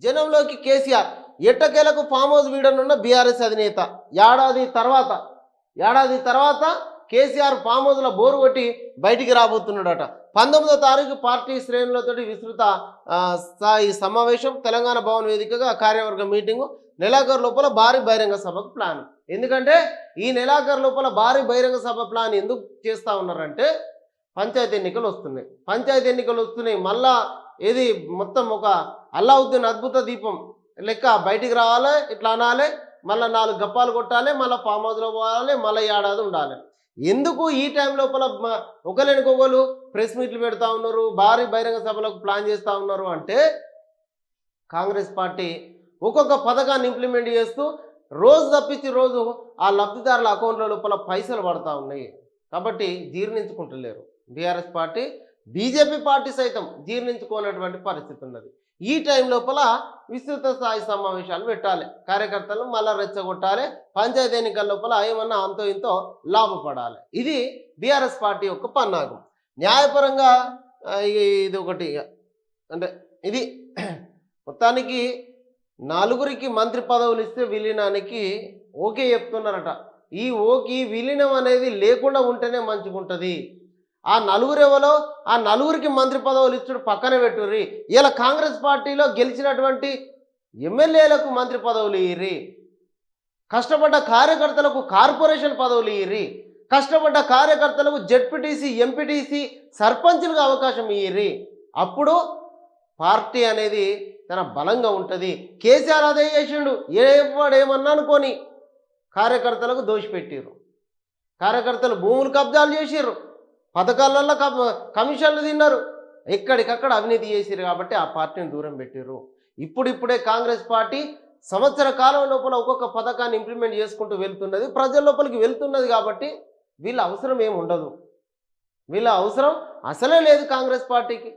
జనంలోకి కేసీఆర్ ఎట్టకేలకు farm house వీడనున్న BRS అధినేత ఏడాది తర్వాత కేసీఆర్ ఫామ్ హౌస్లో బోరు కొట్టి బయటికి రాబోతున్నాడట. 19వ తారీఖు పార్టీ శ్రేణులతోటి విస్తృత స్థాయి సమావేశం, తెలంగాణ భవన్ వేదికగా కార్యవర్గ మీటింగు, నెలాఖరు లోపల భారీ బహిరంగ సభకు ప్లాన్. ఎందుకంటే ఈ నెలాఖరు లోపల భారీ బహిరంగ సభ ప్లాన్ ఎందుకు చేస్తూ ఉన్నారంటే పంచాయతీ ఎన్నికలు వస్తున్నాయి. మళ్ళా ఇది మొత్తం ఒక అల్లావుద్దీన్ అద్భుత దీపం లెక్క బయటికి రావాలి, ఇట్లా అనాలి, మళ్ళీ 4 గప్పాలు కొట్టాలి, మళ్ళీ ఫామ్ హౌస్లో పోవాలి, మళ్ళీ ఏడాది ఉండాలి. ఎందుకు ఈ టైం లోపల ఒకరికొకరు ప్రెస్ మీట్లు పెడతా ఉన్నారు, భారీ బహిరంగ సభలకు ప్లాన్ చేస్తూ ఉన్నారు అంటే కాంగ్రెస్ పార్టీ ఒక్కొక్క పథకాన్ని ఇంప్లిమెంట్ చేస్తూ రోజు తప్పించి రోజు ఆ లబ్ధిదారుల అకౌంట్ల లోపల పైసలు పడతా ఉన్నాయి. కాబట్టి జీర్ణించుకుంటలేరు బీఆర్ఎస్ పార్టీ, బీజేపీ పార్టీ సైతం జీర్ణించుకోనటువంటి పరిస్థితి ఉన్నది. ఈ టైం లోపల విస్తృత స్థాయి సమావేశాలు పెట్టాలి, కార్యకర్తలను మళ్ళా రెచ్చగొట్టాలి, పంచాయతీ ఎన్నికల లోపల ఏమన్నా అంతో ఇంతో లాభపడాలి. ఇది బీఆర్ఎస్ పార్టీ యొక్క పన్నాగం. న్యాయపరంగా ఇది ఒకటి అంటే ఇది మొత్తానికి 4గురికి మంత్రి పదవులు ఇస్తే విలీనానికి ఓకే చెప్తున్నారట. ఈ విలీనం అనేది లేకుండా ఉంటేనే మంచిగుంటుంది. ఆ 4గురు ఎవరో ఆ 4గురికి మంత్రి పదవులు ఇచ్చుడు పక్కన పెట్టుర్రి. ఇలా కాంగ్రెస్ పార్టీలో గెలిచినటువంటి ఎమ్మెల్యేలకు మంత్రి పదవులు ఇయ్యిర్రి, కష్టపడ్డ కార్యకర్తలకు కార్పొరేషన్ పదవులు ఇయ్యిర్రి, కష్టపడ్డ కార్యకర్తలకు జెడ్పీటీసీ, ఎంపీటీసీ, సర్పంచులుగా అవకాశం ఇయ్యిర్రి. అప్పుడు పార్టీ అనేది తన బలంగా ఉంటుంది. కేసీఆర్ అదే చేసిండు. ఏమన్నా అనుకొని కార్యకర్తలకు దోషిపెట్టిర్రు, కార్యకర్తలు భూములు కబ్జాలు చేసిర్రు, పథకాలలో కమిషన్లు తిన్నారు, ఎక్కడికక్కడ అవినీతి చేసిర్రు. కాబట్టి ఆ పార్టీని దూరం పెట్టిర్రు. ఇప్పుడిప్పుడే కాంగ్రెస్ పార్టీ సంవత్సర కాలం లోపల ఒక్కొక్క పథకాన్ని ఇంప్లిమెంట్ చేసుకుంటూ వెళ్తున్నది, ప్రజల లోపలికి వెళ్తున్నది. కాబట్టి వీళ్ళ అవసరం ఏమి ఉండదు, వీళ్ళ అవసరం అసలే లేదు కాంగ్రెస్ పార్టీకి.